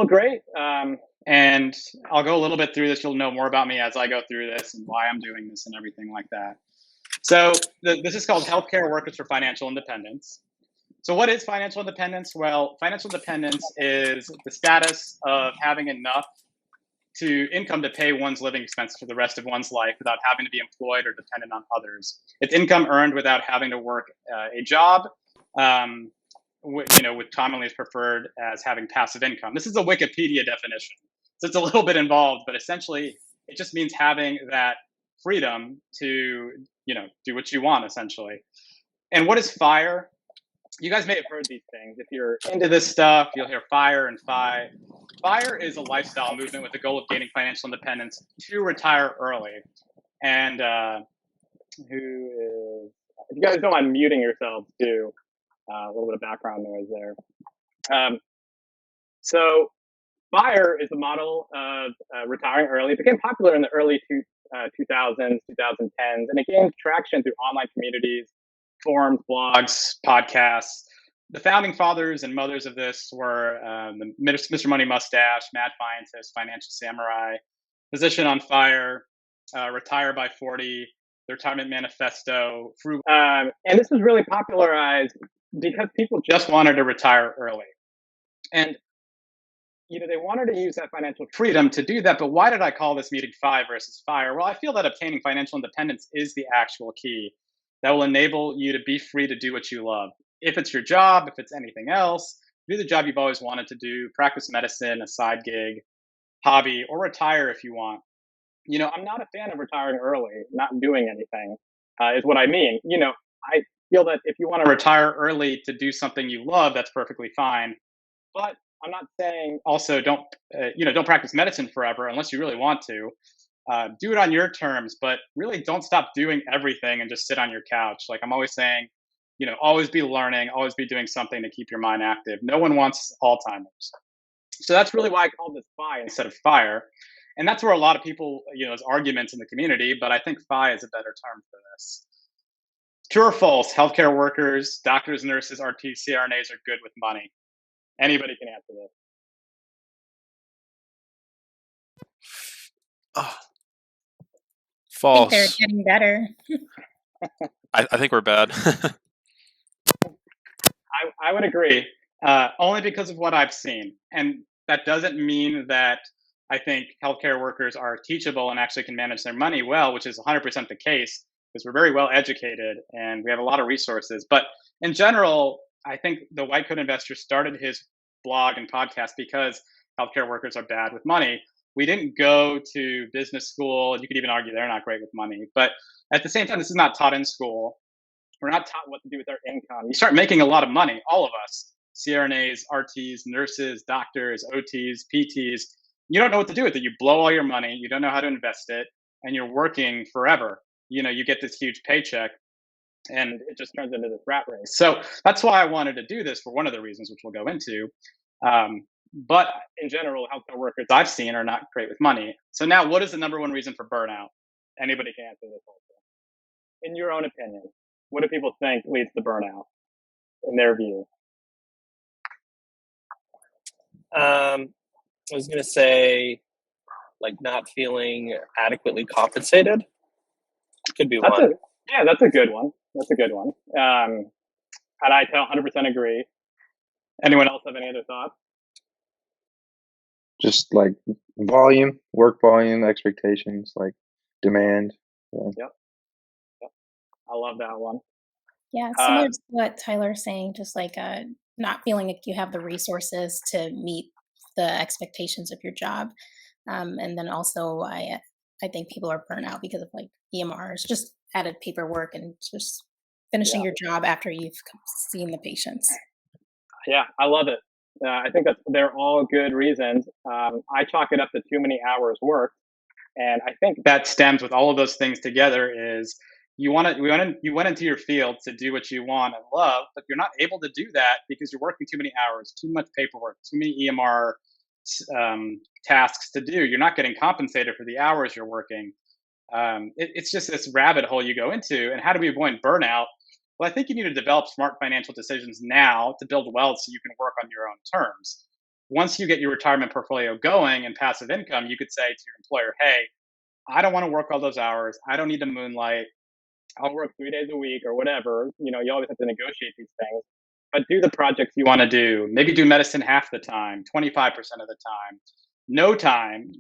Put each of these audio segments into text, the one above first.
Well, great. And I'll go a little bit through this. You'll know more about me as I go through this and why I'm doing this and everything like that. So this is called Healthcare Workers for Financial Independence. So what is financial independence? Well, financial independence is the status of having enough income to pay one's living expenses for the rest of one's life without having to be employed or dependent on others. It's income earned without having to work a job, which commonly is preferred as having passive income. This is a Wikipedia definition, so it's a little bit involved, but essentially it just means having that freedom to do what you want, essentially. And what is FIRE? You guys may have heard these things. If you're into this stuff, you'll hear FIRE and FI. FIRE is a lifestyle movement with the goal of gaining financial independence to retire early. And if you guys don't mind muting yourselves too, a little bit of background noise there. So FIRE is a model of retiring early. It became popular in the early 2000s, 2010s, and it gained traction through online communities, forums, blogs, podcasts. The founding fathers and mothers of this were Mr. Money Mustache, Mad Scientist, Financial Samurai, Position on Fire, Retire by 40, the Retirement Manifesto. And this was really popularized because people just wanted to retire early. And they wanted to use that financial freedom to do that. But why did I call this meeting FI versus FIRE? Well, I feel that obtaining financial independence is the actual key that will enable you to be free to do what you love. If it's your job, if it's anything else, do the job you've always wanted to do, practice medicine, a side gig, hobby, or retire if you want. I'm not a fan of retiring early, not doing anything, is what I mean. I feel that if you want to retire early to do something you love, that's perfectly fine. But I'm not saying also don't practice medicine forever unless you really want to. Do it on your terms, but really don't stop doing everything and just sit on your couch. Like I'm always saying, always be learning, always be doing something to keep your mind active. No one wants Alzheimer's. So that's really why I called this FI instead of FIRE. And that's where a lot of people, there's arguments in the community, but I think FI is a better term for this. True or false, healthcare workers, doctors, nurses, RTs, CRNAs are good with money. Anybody can answer this. False. I think they're getting better. I think we're bad. I would agree, only because of what I've seen. And that doesn't mean that I think healthcare workers are teachable and actually can manage their money well, which is 100% the case, because we're very well educated and we have a lot of resources. But in general, I think the White Coat Investor started his blog and podcast because healthcare workers are bad with money. We didn't go to business school. You could even argue they're not great with money. But at the same time, this is not taught in school. We're not taught what to do with our income. You start making a lot of money, all of us, CRNAs, RTs, nurses, doctors, OTs, PTs. You don't know what to do with it. You blow all your money. You don't know how to invest it. And you're working forever. You get this huge paycheck and it just turns into this rat race. So that's why I wanted to do this, for one of the reasons, which we'll go into. But in general, healthcare workers I've seen are not great with money. So now, what is the number one reason for burnout? Anybody can answer this also. In your own opinion, what do people think leads to burnout in their view? I was going to say, like, not feeling adequately compensated. Could be one. That's a good one. That's a good one. And I 100% agree. Anyone else have any other thoughts? Just like volume, work volume, expectations, like demand. Yeah. Yep. I love that one. Yeah, similar to what Tyler's saying, just like not feeling like you have the resources to meet the expectations of your job. And then also I think people are burnt out because of like EMRs, just added paperwork and just finishing your job after you've seen the patients. Yeah, I love it. I think they're all good reasons. I chalk it up to too many hours worked. And I think that stems with all of those things together is you went into your field to do what you want and love, but you're not able to do that because you're working too many hours, too much paperwork, too many EMR tasks to do. You're not getting compensated for the hours you're working. It's just this rabbit hole you go into. And how do we avoid burnout? Well, I think you need to develop smart financial decisions now to build wealth so you can work on your own terms. once you get your retirement portfolio going and passive income, you could say to your employer, hey, I don't want to work all those hours. I don't need to moonlight. I'll work 3 days a week or whatever. You always have to negotiate these things, but do the projects you want to do. Maybe do medicine half the time, 25% of the time, no time,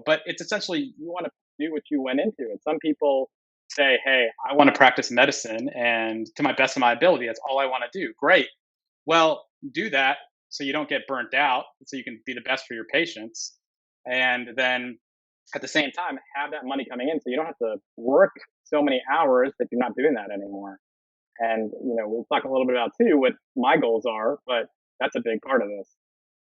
but it's essentially you want to do what you went into it. Some people say, hey, I want to practice medicine and to my best of my ability, that's all I want to do. Great. Well, do that so you don't get burnt out, so you can be the best for your patients. And then at the same time, have that money coming in so you don't have to work so many hours that you're not doing that anymore. And, we'll talk a little bit about too what my goals are, but that's a big part of this.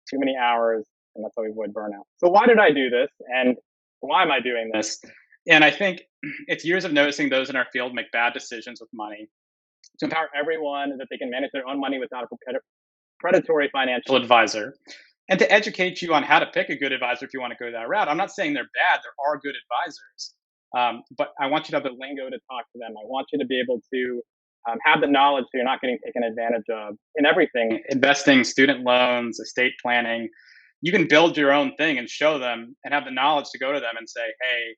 Too many hours, and that's how we avoid burnout. So why did I do this? And why am I doing this? And I think it's years of noticing those in our field make bad decisions with money to empower everyone that they can manage their own money without a predatory financial advisor, and to educate you on how to pick a good advisor if you want to go that route. I'm not saying they're bad. There are good advisors. But I want you to have the lingo to talk to them. I want you to be able to have the knowledge so you're not getting taken advantage of in everything. Investing, student loans, estate planning. You can build your own thing and show them and have the knowledge to go to them and say, hey,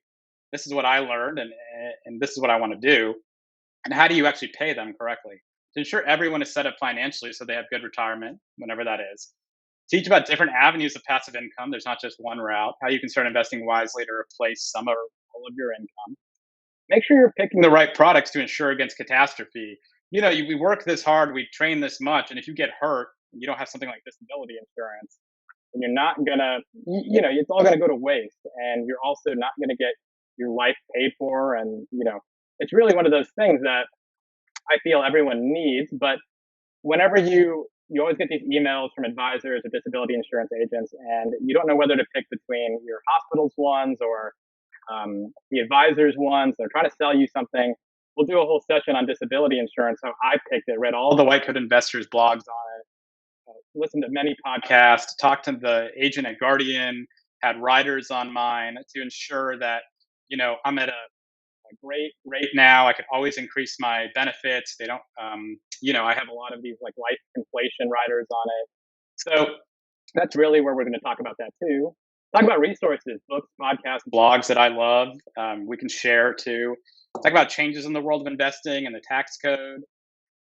this is what I learned and this is what I want to do. And how do you actually pay them correctly? To ensure everyone is set up financially so they have good retirement, whenever that is. Teach about different avenues of passive income. There's not just one route. How you can start investing wisely to replace some or all of your income. Make sure you're picking the right products to insure against catastrophe. We work this hard, we train this much, and if you get hurt, and you don't have something like disability insurance, and you're not gonna, it's all gonna go to waste, and you're also not gonna get your life paid for, and it's really one of those things that I feel everyone needs. But whenever you always get these emails from advisors or disability insurance agents, and you don't know whether to pick between your hospital's ones or the advisors ones. They're trying to sell you something. We'll do a whole session on disability insurance, how I picked it, read all the White Coat Investors blogs on it, listened to many podcasts, talked to the agent at Guardian, had writers on mine to ensure that, I'm at a great rate now. I could always increase my benefits. They don't, I have a lot of these like life inflation riders on it. So that's really where we're going to talk about that too. Talk about resources, books, podcasts, blogs that I love. We can share too. Talk about changes in the world of investing and the tax code.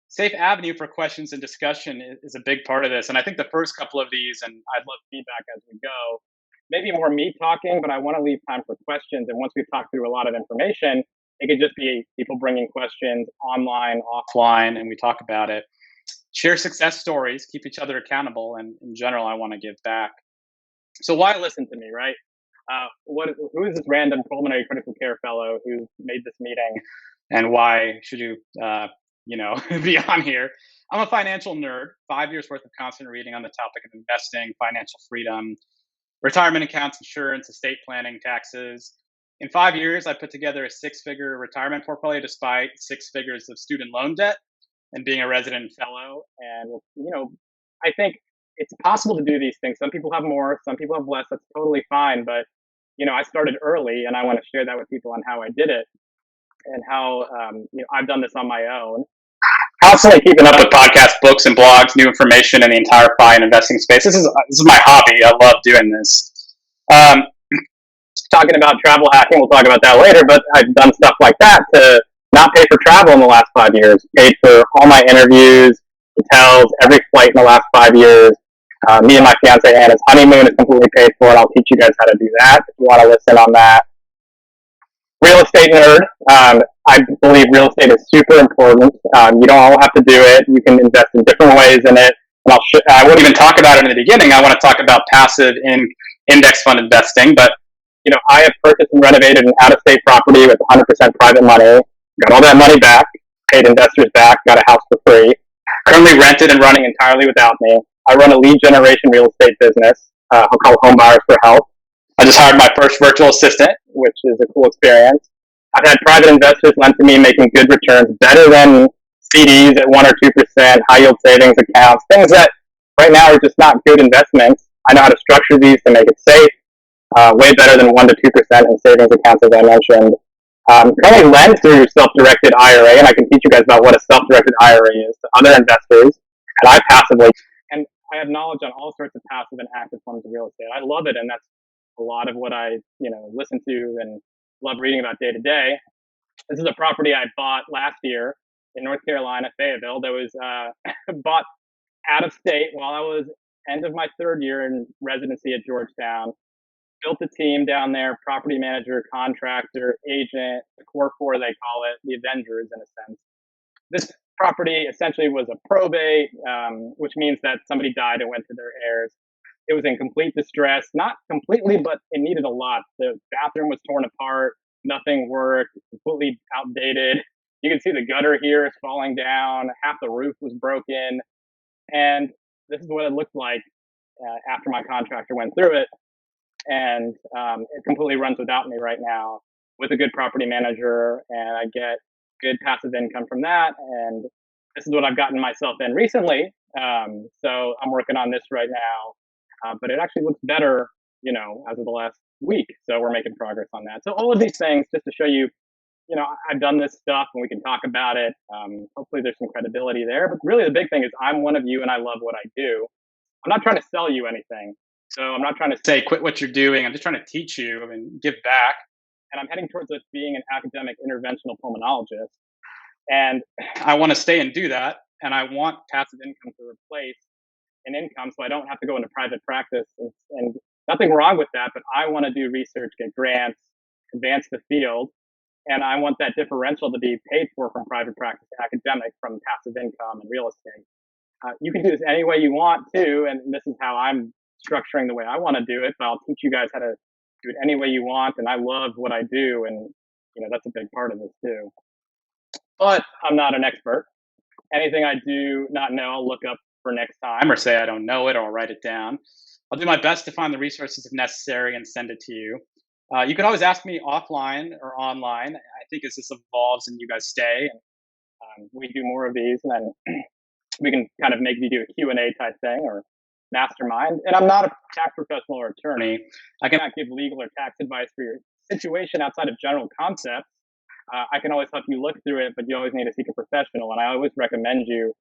Safe avenue for questions and discussion is a big part of this. And I think the first couple of these, and I'd love feedback as we go, maybe more me talking, but I want to leave time for questions. And once we've talked through a lot of information, it could just be people bringing questions online, offline, and we talk about it. Share success stories, keep each other accountable. And in general, I want to give back. So why listen to me, right? Who is this random pulmonary critical care fellow who made this meeting, and why should you, be on here? I'm a financial nerd. 5 years worth of constant reading on the topic of investing, financial freedom, retirement accounts, insurance, estate planning, taxes. In 5 years, I put together a 6-figure retirement portfolio despite 6 figures of student loan debt and being a resident fellow. And, I think it's possible to do these things. Some people have more, some people have less. That's totally fine. But, I started early, and I want to share that with people on how I did it and how, I've done this on my own. Constantly keeping up with podcasts, books, and blogs, new information in the entire FI and investing space. This is my hobby. I love doing this. Talking about travel hacking, we'll talk about that later. But I've done stuff like that to not pay for travel in the last 5 years. Paid for all my interviews, hotels, every flight in the last 5 years. Me and my fiance Anna's honeymoon is completely paid for, and I'll teach you guys how to do that if you want to listen on that. Real estate nerd. I believe real estate is super important. You don't all have to do it. You can invest in different ways in it. And I won't even talk about it in the beginning. I want to talk about passive index fund investing. But, I have purchased and renovated an out-of-state property with 100% private money. Got all that money back. Paid investors back. Got a house for free. Currently rented and running entirely without me. I run a lead generation real estate business. I'll call Home Buyers for Help. I just hired my first virtual assistant, which is a cool experience. I've had private investors lend to me making good returns, better than CDs at 1 or 2%, high yield savings accounts, things that right now are just not good investments. I know how to structure these to make it safe, way better than 1 to 2% in savings accounts, as I mentioned. Currently lend through self-directed IRA, and I can teach you guys about what a self-directed IRA is to other investors, and I passively. And I have knowledge on all sorts of passive and active forms of real estate. I love it, and that's a lot of what I listen to and love reading about day to day. This is a property I bought last year in North Carolina, Fayetteville. That was bought out of state while I was end of my third year in residency at Georgetown. Built a team down there: property manager, contractor, agent, the core four they call it, the Avengers in a sense. This property essentially was a probate, which means that somebody died and went to their heirs. It was in complete distress, not completely, but it needed a lot. The bathroom was torn apart, nothing worked, completely outdated. You can see the gutter here is falling down, half the roof was broken. And this is what it looked like after my contractor went through it. And it completely runs without me right now with a good property manager, and I get good passive income from that. And this is what I've gotten myself in recently. So I'm working on this right now, but it actually looks better, as of the last week. So we're making progress on that. So all of these things just to show you, I've done this stuff and we can talk about it. Hopefully there's some credibility there, but really the big thing is I'm one of you and I love what I do. I'm not trying to sell you anything. So I'm not trying to say quit what you're doing. I'm just trying to teach you and give back. And I'm heading towards being an academic interventional pulmonologist. And I want to stay and do that. And I want passive income to replace an income so I don't have to go into private practice. And nothing wrong with that, but I want to do research, get grants, advance the field. And I want that differential to be paid for from private practice to academic from passive income and real estate. You can do this any way you want to, and this is how I'm structuring the way I want to do it, but I'll teach you guys how to do it any way you want. And I love what I do, and that's a big part of this too. But I'm not an expert. Anything I do not know, I'll look up for next time, or say I don't know it, or I'll write it down. I'll do my best to find the resources if necessary and send it to you. You can always ask me offline or online. I think as this evolves and you guys stay, and we do more of these, and then we can kind of maybe do a Q&A type thing or mastermind. And I'm not a tax professional or attorney. I cannot give legal or tax advice for your situation outside of general concepts. I can always help you look through it, but you always need to seek a professional. And I always recommend you,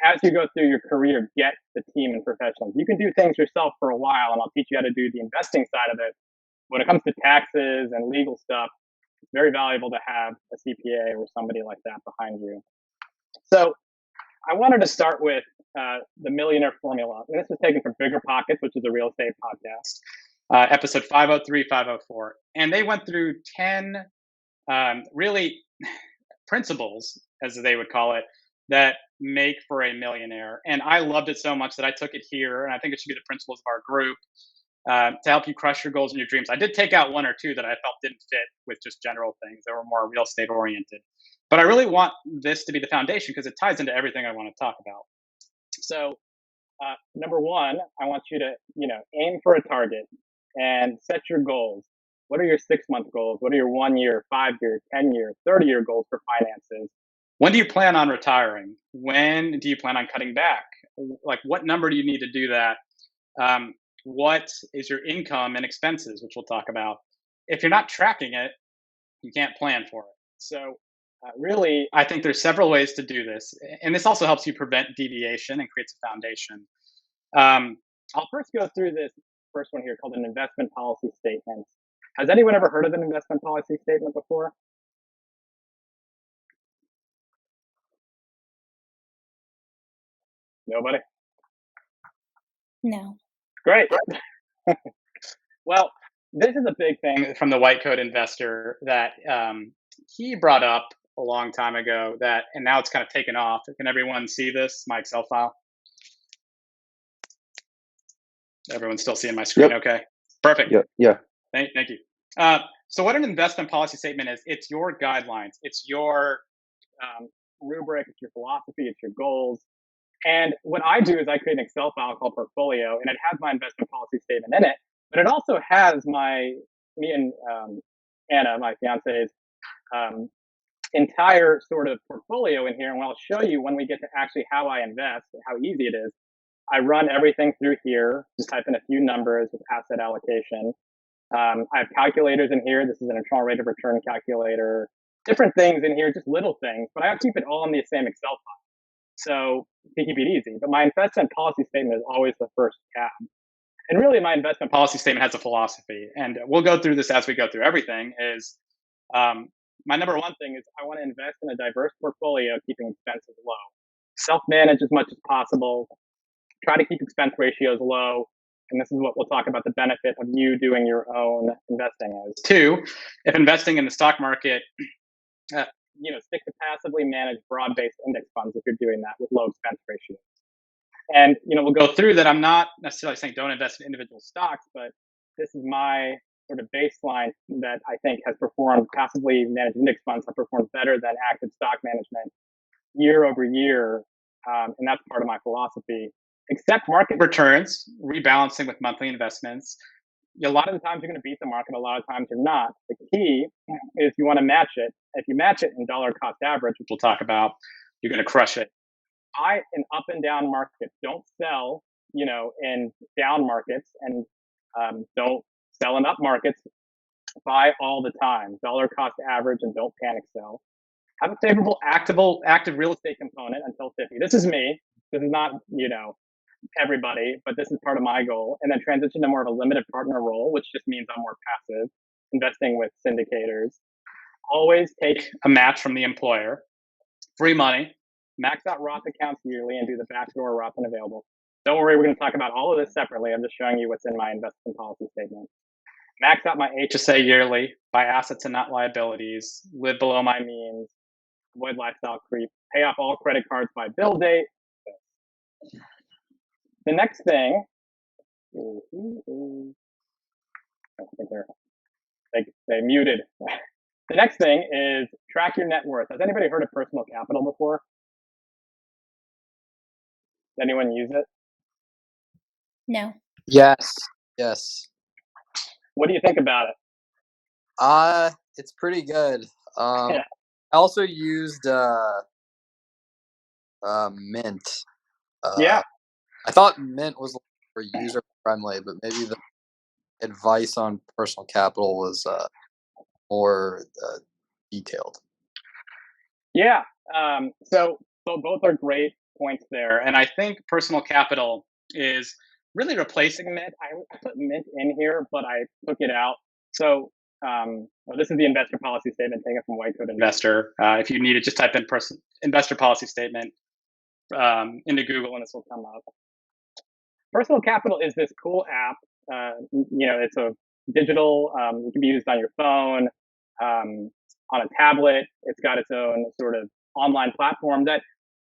as you go through your career, get the team and professionals. You can do things yourself for a while, and I'll teach you how to do the investing side of it. When it comes to taxes and legal stuff, it's very valuable to have a CPA or somebody like that behind you. So I wanted to start with the millionaire formula. And this was taken from Bigger Pockets, which is a real estate podcast, episode 503, 504. And they went through 10 really principles, as they would call it, that make for a millionaire. And I loved it so much that I took it here. And I think it should be the principles of our group to help you crush your goals and your dreams. I did take out one or two that I felt didn't fit with just general things that were more real estate oriented. But I really want this to be the foundation because it ties into everything I want to talk about. So number one, I want you to, aim for a target and set your goals. What are your 6-month goals? What are your 1 year, 5 year, 10 year, 30-year goals for finances? When do you plan on retiring? When do you plan on cutting back? Like, what number do you need to do that? What is your income and expenses, which we'll talk about? If you're not tracking it, you can't plan for it. So really, I think there's several ways to do this. And this also helps you prevent deviation and creates a foundation. I'll first go through this first one here called an investment policy statement. Has anyone ever heard of an investment policy statement before? Nobody? No. Great. Well, this is a big thing from the white coat investor that he brought up a long time ago and now it's kind of taken off. Can everyone see this, my Excel file? Everyone's still seeing my screen? Yep. Okay, perfect. Yeah. Thank you. So what an investment policy statement is, it's your guidelines. It's your rubric, it's your philosophy, it's your goals. And what I do is I create an Excel file called Portfolio, and it has my investment policy statement in it, but it also has me and Anna, my fiance's, entire sort of portfolio in here. And I'll show you when we get to actually how I invest and how easy it is. I run everything through here, just type in a few numbers with asset allocation. I have calculators in here. This is an internal rate of return calculator, different things in here, just little things, but I keep it all in the same Excel file. So to keep it easy. But my investment policy statement is always the first tab. And really, my investment policy statement has a philosophy, and we'll go through this as we go through everything. My number one thing is I want to invest in a diverse portfolio, keeping expenses low. Self-manage as much as possible. Try to keep expense ratios low. And this is what we'll talk about the benefit of you doing your own investing is. Two, if investing in the stock market, stick to passively managed broad-based index funds if you're doing that with low expense ratios. And, we'll go through that. I'm not necessarily saying don't invest in individual stocks, but this is my sort of baseline that I think has performed. Passively managed index funds have performed better than active stock management year over year. And that's part of my philosophy. Accept market returns, rebalancing with monthly investments. A lot of the times you're going to beat the market. A lot of times you're not. The key is you want to match it. If you match it in dollar cost average, which we'll talk about, you're going to crush it. Buy in up and down markets. Don't sell, in down markets, and don't sell in up markets. Buy all the time, dollar cost average, and don't panic sell. Have a favorable active real estate component until 50. This is me. This is not, everybody, but this is part of my goal. And then transition to more of a limited partner role, which just means I'm more passive, investing with syndicators. Always take a match from the employer. Free money. Max out Roth accounts yearly and do the backdoor Roth and available. Don't worry, we're going to talk about all of this separately. I'm just showing you what's in my investment policy statement. Max out my HSA yearly, buy assets and not liabilities, live below my means, avoid lifestyle creep, pay off all credit cards by bill date. The next thing, I think they muted. The next thing is track your net worth. Has anybody heard of personal capital before? Does anyone use it? No. Yes. What do you think about it? It's pretty good. Yeah. I also used Mint. Yeah. I thought Mint was for user friendly, but maybe the advice on personal capital was more detailed. Yeah. So both are great points there, and I think personal capital is really replacing Mint. I put Mint in here, but I took it out. So this is the investor policy statement taken from White Coat Investor. If you need it, just type in investor policy statement into Google, and this will come up. Personal Capital is this cool app. It's a digital. It can be used on your phone, on a tablet. It's got its own sort of online platform that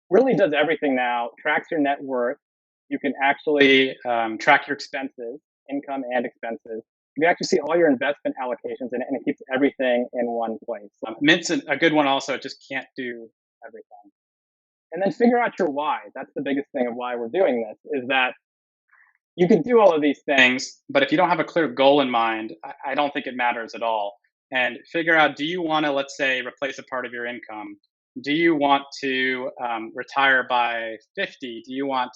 really does everything now. Tracks your net worth. You can actually track your expenses, income and expenses. You can actually see all your investment allocations in it, and it keeps everything in one place. Mint's a good one also. It just can't do everything. And then figure out your why. That's the biggest thing of why we're doing this, is that you can do all of these things, but if you don't have a clear goal in mind, I don't think it matters at all. And figure out, do you want to, let's say, replace a part of your income? Do you want to retire by 50? Do you want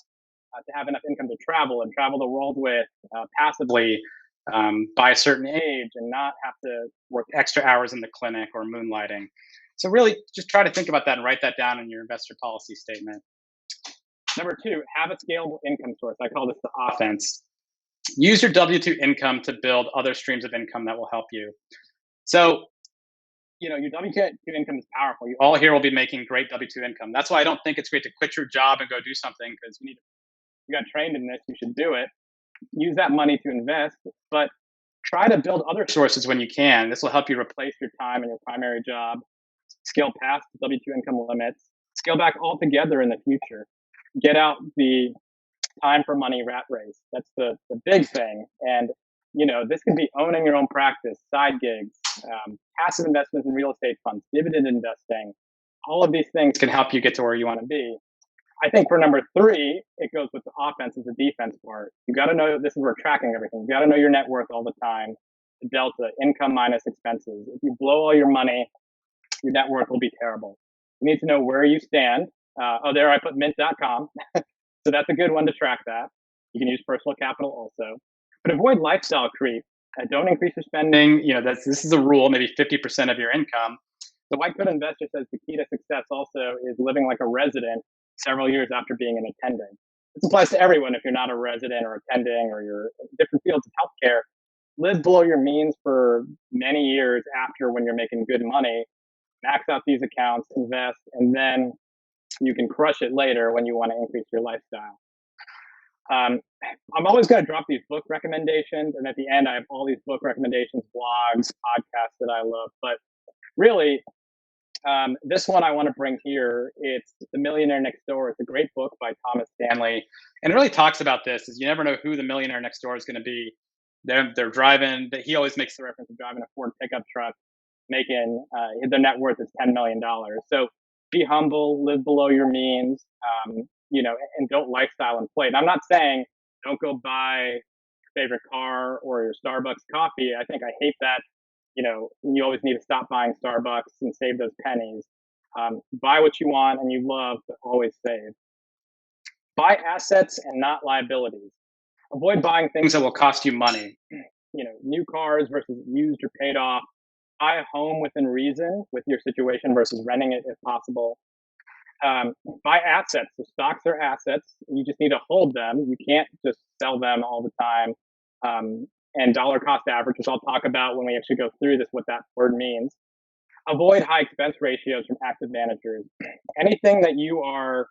to have enough income to travel the world with passively by a certain age and not have to work extra hours in the clinic or moonlighting? So really just try to think about that and write that down in your investor policy statement. Number 2, have a scalable income source. I call this the offense. Use your W-2 income to build other streams of income that will help you. So, your W-2 income is powerful. You all here will be making great W-2 income. That's why I don't think it's great to quit your job and go do something, because you got trained in this, you should do it. Use that money to invest, but try to build other sources when you can. This will help you replace your time in your primary job, scale past the W-2 income limits, scale back altogether in the future. Get out the time for money rat race. That's the big thing. And, this could be owning your own practice, side gigs, passive investments in real estate funds, dividend investing. All of these things can help you get to where you want to be. I think for number 3, it goes with the offense is the defense part. You got to know, this is where we're tracking everything. You got to know your net worth all the time. The delta, income minus expenses. If you blow all your money, your net worth will be terrible. You need to know where you stand. There I put mint.com. So that's a good one to track that. You can use personal capital also. But avoid lifestyle creep. Don't increase your spending. This is a rule, maybe 50% of your income. The White Coat Investor says the key to success also is living like a resident. several years after being an attending. This applies to everyone if you're not a resident or attending or you're in different fields of healthcare. Live below your means for many years after when you're making good money, max out these accounts, invest, and then you can crush it later when you want to increase your lifestyle. I'm always going to drop these book recommendations, and at the end, I have all these book recommendations, blogs, podcasts that I love. But really, this one I want to bring here, it's The Millionaire Next Door. It's a great book by Thomas Stanley, and it really talks about this, is you never know who the millionaire next door is going to be. They're driving, he always makes the reference of driving a Ford pickup truck, making, their net worth is $10 million. So be humble, live below your means, and don't lifestyle inflate. And I'm not saying don't go buy your favorite car or your Starbucks coffee. I hate that. You always need to stop buying Starbucks and save those pennies. Buy what you want and you love, but always save. Buy assets and not liabilities. Avoid buying things that will cost you money. New cars versus used or paid off. Buy a home within reason with your situation versus renting it if possible. Buy assets. So stocks are assets. You just need to hold them. You can't just sell them all the time. And dollar cost average, which I'll talk about when we actually go through this, what that word means. Avoid high expense ratios from active managers. Anything that you are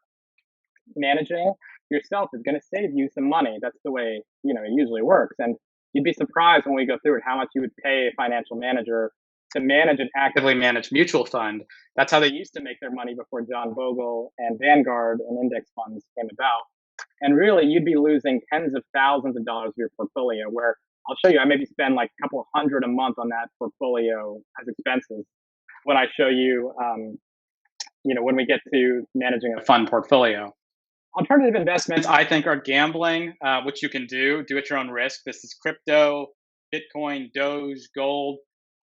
managing yourself is going to save you some money. That's the way, it usually works. And you'd be surprised when we go through it how much you would pay a financial manager to manage an actively managed mutual fund. That's how they used to make their money before John Bogle and Vanguard and index funds came about. And really, you'd be losing tens of thousands of dollars of your portfolio, where I'll show you, I maybe spend like a couple $100 a month on that portfolio as expenses when I show you, when we get to managing a fund portfolio. Alternative investments, I think, are gambling, which you can do at your own risk. This is crypto, Bitcoin, Doge, gold.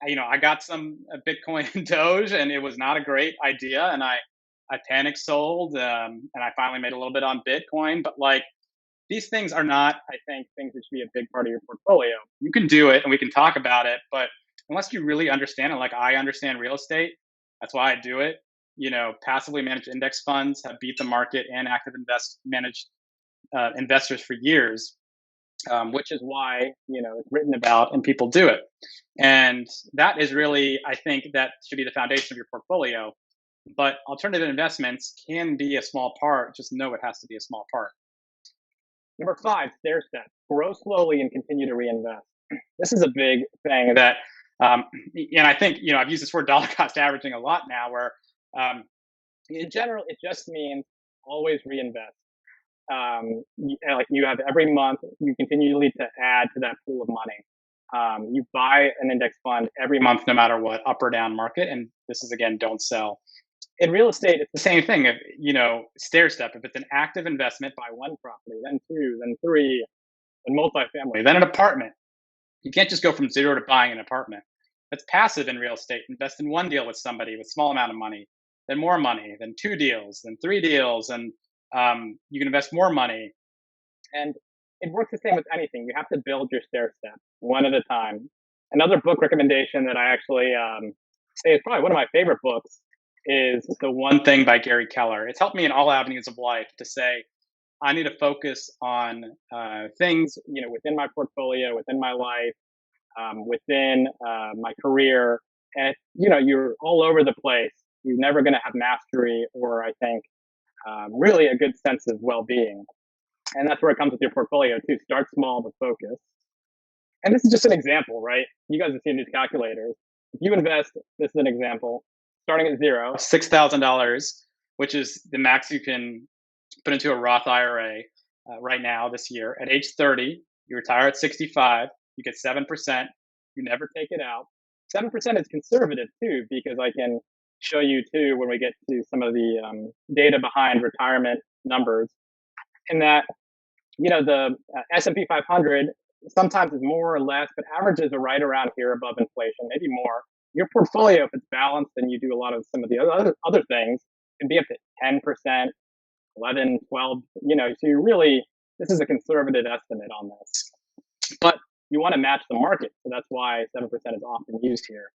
I got some Bitcoin and Doge, and it was not a great idea. And I panic sold, and I finally made a little bit on Bitcoin. But these things are not, I think, things that should be a big part of your portfolio. You can do it, and we can talk about it. But unless you really understand it, like I understand real estate, that's why I do it. Passively managed index funds have beat the market and active managed investors for years, which is why, it's written about and people do it. And that is really, I think, that should be the foundation of your portfolio. But alternative investments can be a small part. Just know it has to be a small part. Number 5, stair steps. Grow slowly and continue to reinvest. This is a big thing that, and I think, I've used this word dollar cost averaging a lot now, where in general, it just means always reinvest. You have every month, you continually to add to that pool of money. You buy an index fund every month, no matter what, up or down market. And this is, again, don't sell. In real estate, it's the same thing. If, stair step, if it's an active investment, buy one property, then 2, then 3, then multifamily, then an apartment. You can't just go from 0 to buying an apartment. That's passive in real estate. Invest in one deal with somebody with small amount of money, then more money, then 2 deals, then 3 deals, and you can invest more money. And it works the same with anything. You have to build your stair step one at a time. Another book recommendation that I actually say is probably one of my favorite books is The One Thing by Gary Keller. It's helped me in all avenues of life to say, I need to focus on things, within my portfolio, within my life, within my career. And, you're all over the place. You're never going to have mastery or, I think, really a good sense of well-being. And that's where it comes with your portfolio too. Start small, but focus. And this is just an example, right? You guys have seen these calculators. If you invest, this is an example, starting at 0, $6,000, which is the max you can put into a Roth IRA right now this year. At age 30, you retire at 65, you get 7%, you never take it out. 7% is conservative too, because I can show you too when we get to some of the data behind retirement numbers. In that, the S&P 500 sometimes is more or less, but averages are right around here above inflation, maybe more. Your portfolio, if it's balanced and you do a lot of some of the other things, can be up to 10%, 11, 12. So you really, this is a conservative estimate on this. But you want to match the market, so that's why 7% is often used here.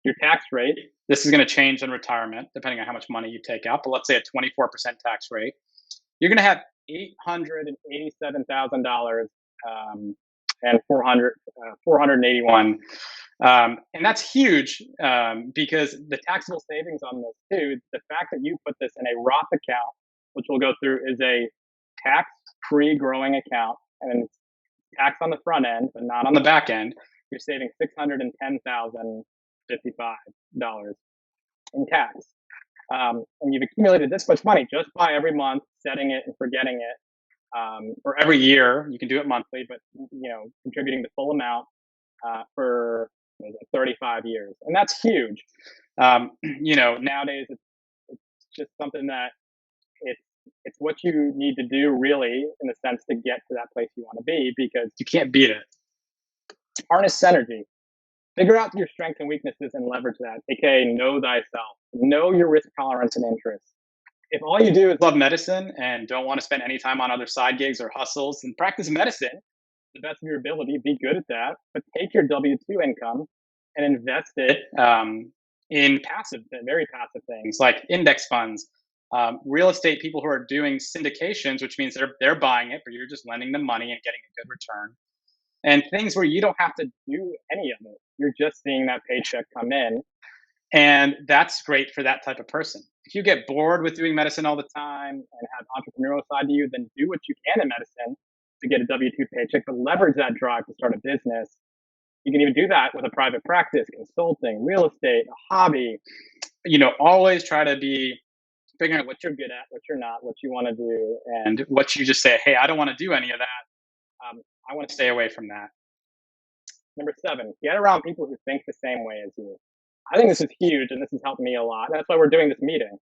your tax rate. This is going to change in retirement depending on how much money you take out. But let's say a 24% tax rate. You're going to have $887,000 and 481. And that's huge because the taxable savings on this too, the fact that you put this in a Roth account, which we'll go through, is a tax-free growing account, and it's tax on the front end, but not on the back end. You're saving $610,055 in tax. And you've accumulated this much money just by every month setting it and forgetting it. Or every year, you can do it monthly, but contributing the full amount for 35 years, and that's huge. Nowadays it's just something that it's what you need to do, really, in the sense to get to that place you want to be, because you can't beat it. Harness synergy. Figure out your strengths and weaknesses and leverage that, aka know thyself. Know your risk tolerance and interests. If all you do is love medicine and don't want to spend any time on other side gigs or hustles, then practice medicine to the best of your ability. Be good at that, but take your W-2 income and invest it in very passive things like index funds, real estate people who are doing syndications, which means they're buying it, but you're just lending them money and getting a good return. And things where you don't have to do any of it. You're just seeing that paycheck come in. And that's great for that type of person. If you get bored with doing medicine all the time and have entrepreneurial side to you, then do what you can in medicine to get a W-2 paycheck, but leverage that drive to start a business. You can even do that with a private practice, consulting, real estate, a hobby. Always try to be figuring out what you're good at, what you're not, what you want to do, and what you just say, hey, I don't want to do any of that. I want to stay away from that. Number 7, get around people who think the same way as you. I think this is huge, and this has helped me a lot. That's why we're doing this meeting.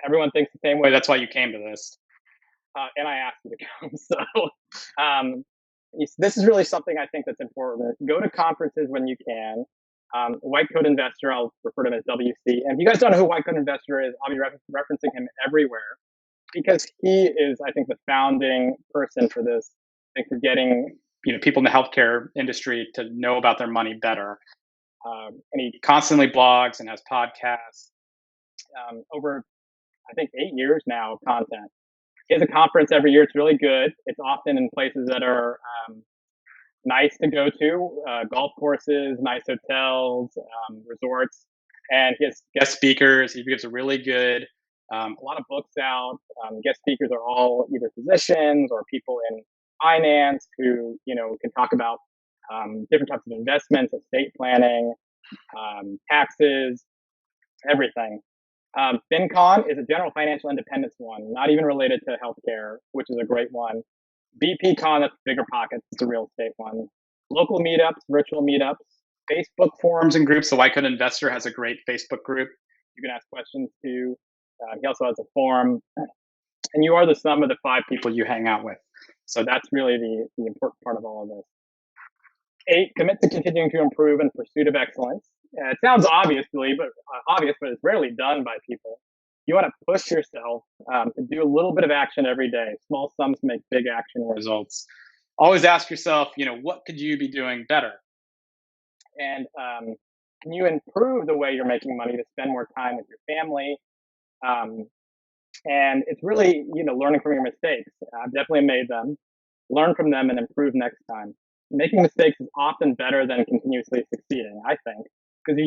Everyone thinks the same way. That's why you came to this. And I asked you to come. So this is really something I think that's important. Go to conferences when you can. White Coat Investor, I'll refer to him as WC. And if you guys don't know who White Coat Investor is, I'll be referencing him everywhere because he is, I think, the founding person for this. I think for getting people in the healthcare industry to know about their money better. And he constantly blogs and has podcasts over, I think, 8 years now of content. He has a conference every year. It's really good. It's often in places that are nice to go to, golf courses, nice hotels, resorts. And he has guest speakers. He gives a really good, a lot of books out. Guest speakers are all either physicians or people in finance who, can talk about different types of investments, estate planning, taxes, everything. FinCon is a general financial independence one, not even related to healthcare, which is a great one. BPCon, that's bigger pockets, it's a real estate one. Local meetups, virtual meetups, Facebook forums and groups. The White Coat Investor has a great Facebook group you can ask questions to. He also has a forum. And you are the sum of the 5 people you hang out with. So that's really the important part of all of this. 8, commit to continuing to improve in pursuit of excellence. It sounds obvious, but it's rarely done by people. You want to push yourself to do a little bit of action every day. Small sums make big action results. Always ask yourself, what could you be doing better? And can you improve the way you're making money to spend more time with your family? And it's really, learning from your mistakes. I've definitely made them. Learn from them and improve next time. Making mistakes is often better than continuously succeeding, I think, because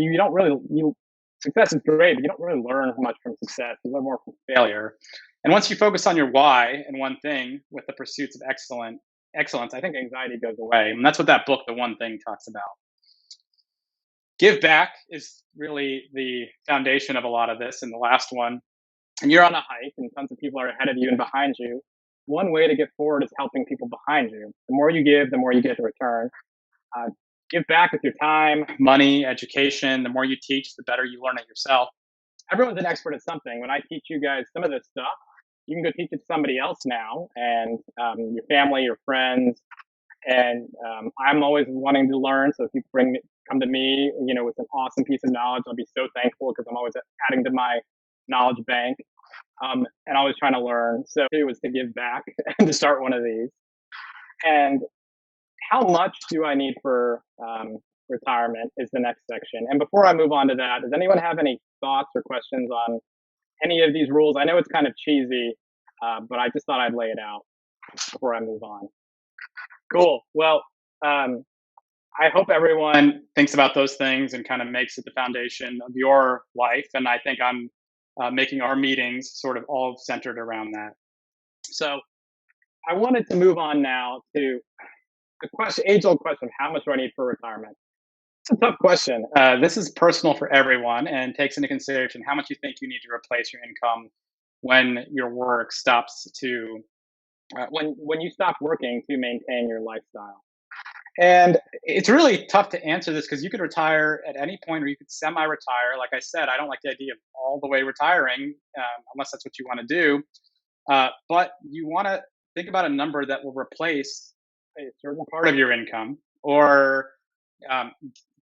success is great, but you don't really learn much from success. You learn more from failure. And once you focus on your why and one thing with the pursuits of excellence, I think anxiety goes away. And that's what that book, The One Thing, talks about. Give back is really the foundation of a lot of this. And the last one, and you're on a hike and tons of people are ahead of you and behind you. One way to get forward is helping people behind you. The more you give, the more you get in return. Give back with your time, money, education. The more you teach, the better you learn it yourself. Everyone's an expert at something. When I teach you guys some of this stuff, you can go teach it to somebody else now, and your family, your friends. And I'm always wanting to learn. So if you come to me, with an awesome piece of knowledge, I'll be so thankful because I'm always adding to my knowledge bank. And always trying to learn. So it was to give back and to start one of these. And how much do I need for retirement is the next section. And before I move on to that, does anyone have any thoughts or questions on any of these rules? I know it's kind of cheesy, but I just thought I'd lay it out before I move on. Cool. Well, I hope everyone thinks about those things and kind of makes it the foundation of your life. And I think I'm making our meetings sort of all centered around that. So I wanted to move on now to the question, age-old question, how much do I need for retirement? It's a tough question. This is personal for everyone and takes into consideration how much you think you need to replace your income when your work stops to, when you stop working to maintain your lifestyle. And it's really tough to answer this because you could retire at any point or you could semi-retire. Like I said, I don't like the idea of all the way retiring unless that's what you want to do. But you want to think about a number that will replace a certain part of your income, or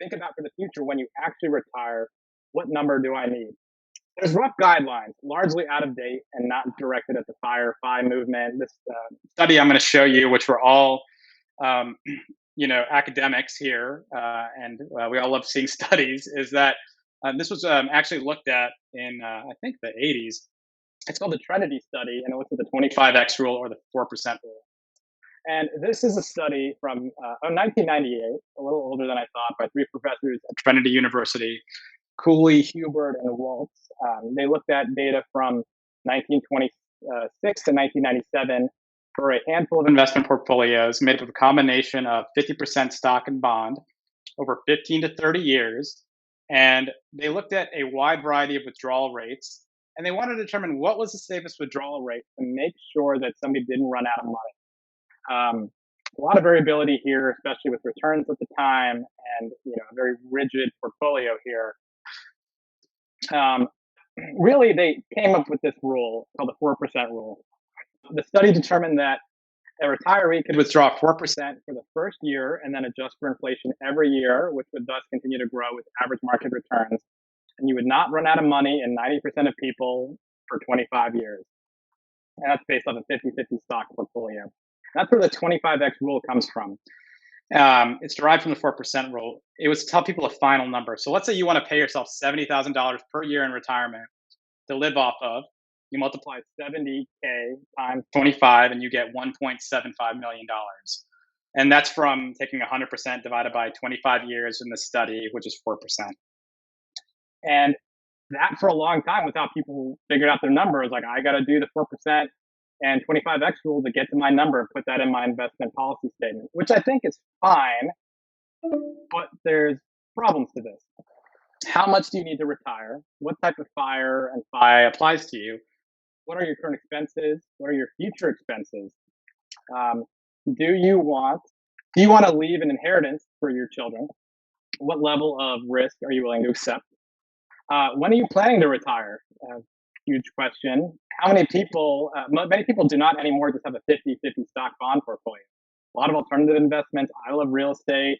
think about for the future when you actually retire, what number do I need? There's rough guidelines, largely out of date and not directed at the HWFFi movement. This study I'm going to show you, which we're all academics here, and we all love seeing studies, is that this was actually looked at in, I think, the 80s. It's called the Trinity study, and it looks at the 25x rule or the 4% rule. And this is a study from 1998, a little older than I thought, by three professors at Trinity University, Cooley, Hubert, and Waltz. They looked at data from 1926 to 1997 for a handful of investment portfolios made up of a combination of 50% stock and bond over 15 to 30 years. And they looked at a wide variety of withdrawal rates, and they wanted to determine what was the safest withdrawal rate to make sure that somebody didn't run out of money. A lot of variability here, especially with returns at the time, and a very rigid portfolio here. Really, they came up with this rule called the 4% rule. The study determined that a retiree could withdraw 4% for the first year and then adjust for inflation every year, which would thus continue to grow with average market returns. And you would not run out of money in 90% of people for 25 years. And that's based on a 50-50 stock portfolio. That's where the 25x rule comes from. It's derived from the 4% rule. It was to tell people a final number. So let's say you want to pay yourself $70,000 per year in retirement to live off of. You multiply 70K times 25 and you get $1.75 million. And that's from taking 100% divided by 25 years in the study, which is 4%. And that for a long time, without people figuring out their numbers, like I got to do the 4% and 25x rule to get to my number and put that in my investment policy statement, which I think is fine, but there's problems to this. How much do you need to retire? What type of FIRE and FI applies to you? What are your current expenses? What are your future expenses? Do you want to leave an inheritance for your children? What level of risk are you willing to accept? When are you planning to retire? Huge question. How many people, many people do not anymore just have a 50-50 stock bond portfolio. A lot of alternative investments. I love real estate.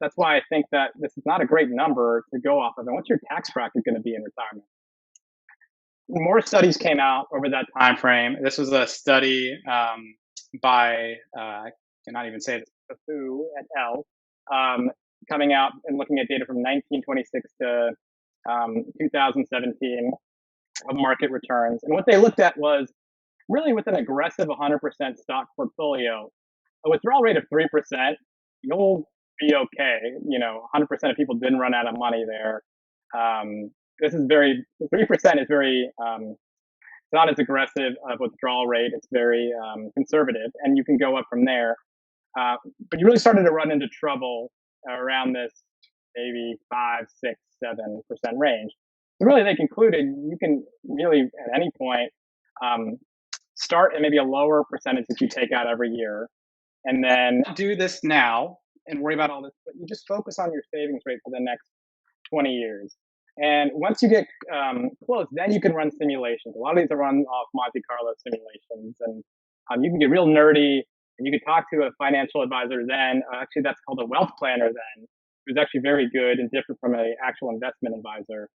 That's why I think that this is not a great number to go off of. And what's your tax bracket going to be in retirement? More studies came out over that time frame. This was a study by, I cannot even say this, Fu et al., coming out and looking at data from 1926 to 2017 of market returns. And what they looked at was really with an aggressive 100% stock portfolio, a withdrawal rate of 3%, you'll be okay. 100% of people didn't run out of money there. This is 3% is very, it's not as aggressive of withdrawal rate. It's very conservative, and you can go up from there. But you really started to run into trouble around this maybe 5, 6, 7% range. So really, they concluded you can really at any point start at maybe a lower percentage that you take out every year, and then do this now and worry about all this. But you just focus on your savings rate for the next 20 years. And once you get close, then you can run simulations. A lot of these are run off Monte Carlo simulations, and you can get real nerdy, and you can talk to a financial advisor then. Actually, that's called a wealth planner then, who's actually very good and different from an actual investment advisor.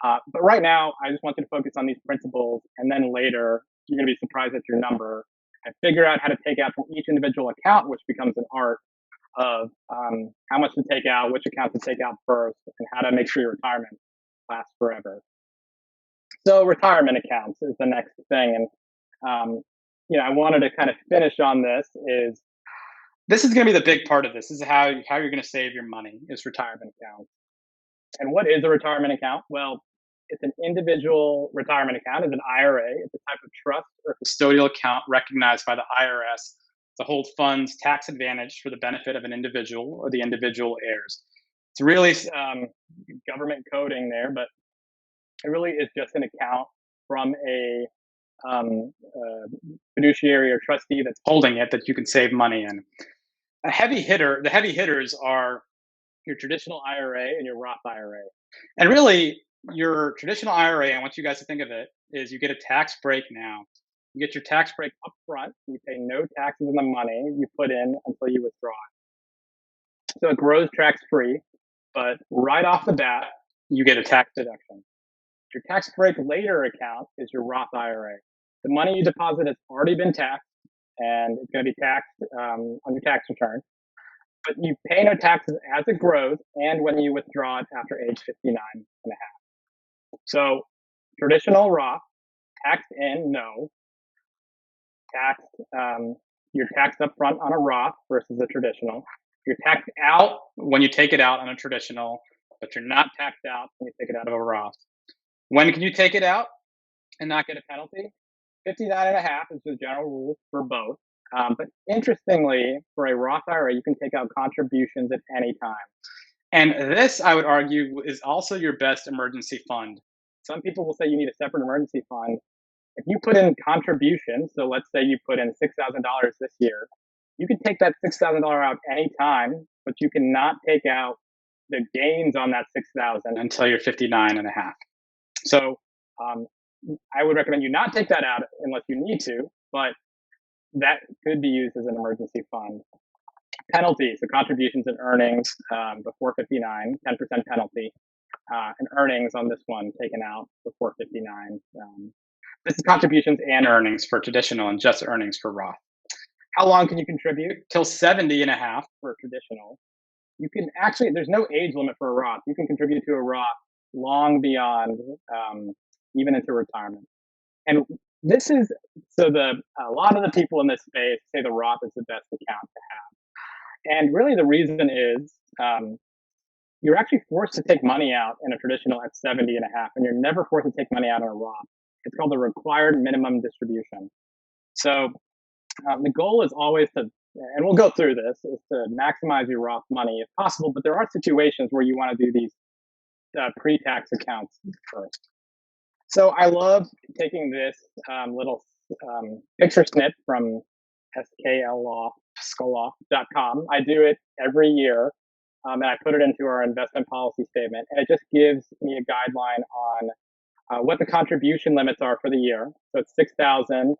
But right now, I just want you to focus on these principles, and then later, you're going to be surprised at your number, and figure out how to take out from each individual account, which becomes an art, of how much to take out, which account to take out first, and how to make sure your retirement lasts forever. So retirement accounts is the next thing. And, I wanted to kind of finish on this is going to be the big part of this. This is how you're going to save your money is retirement accounts. And what is a retirement account? Well, it's an individual retirement account. It's an IRA. It's a type of trust or custodial account recognized by the IRS to hold funds tax advantaged for the benefit of an individual or the individual heirs. It's really government coding there, but it really is just an account from a fiduciary or trustee that's holding it that you can save money in. The heavy hitters are your traditional IRA and your Roth IRA. And really, your traditional IRA, I want you guys to think of it, is you get a tax break now. You get your tax break up front. You pay no taxes on the money you put in until you withdraw it. So it grows tax-free, but right off the bat, you get a tax deduction. Your tax break later account is your Roth IRA. The money you deposit has already been taxed, and it's going to be taxed on your tax return. But you pay no taxes as it grows and when you withdraw it after age 59 and a half. So traditional Roth, taxed in, no. You're taxed up front on a Roth versus a traditional. You're taxed out when you take it out on a traditional, but you're not taxed out when you take it out of a Roth. When can you take it out and not get a penalty? 59 and a half is the general rule for both. But interestingly, for a Roth IRA, you can take out contributions at any time. And this, I would argue, is also your best emergency fund. Some people will say you need a separate emergency fund. If you put in contributions, so let's say you put in $6,000 this year, you can take that $6,000 out anytime, but you cannot take out the gains on that $6,000 until you're 59 and a half. So I would recommend you not take that out unless you need to, but that could be used as an emergency fund. Penalties, so contributions and earnings before 59, 10% penalty, and earnings on this one taken out before 59. This is contributions and earnings for traditional and just earnings for Roth. How long can you contribute? Till 70 and a half for traditional. You can actually, there's no age limit for a Roth. You can contribute to a Roth long beyond even into retirement. And this is, a lot of the people in this space say the Roth is the best account to have. And really the reason is you're actually forced to take money out in a traditional at 70 and a half, and you're never forced to take money out in a Roth. It's called the required minimum distribution. So the goal is always to, and we'll go through this, is to maximize your Roth money if possible, but there are situations where you want to do these pre-tax accounts first. So I love taking this little picture snip from skloff.com. I do it every year, and I put it into our investment policy statement, and it just gives me a guideline on what the contribution limits are for the year. So it's 6,000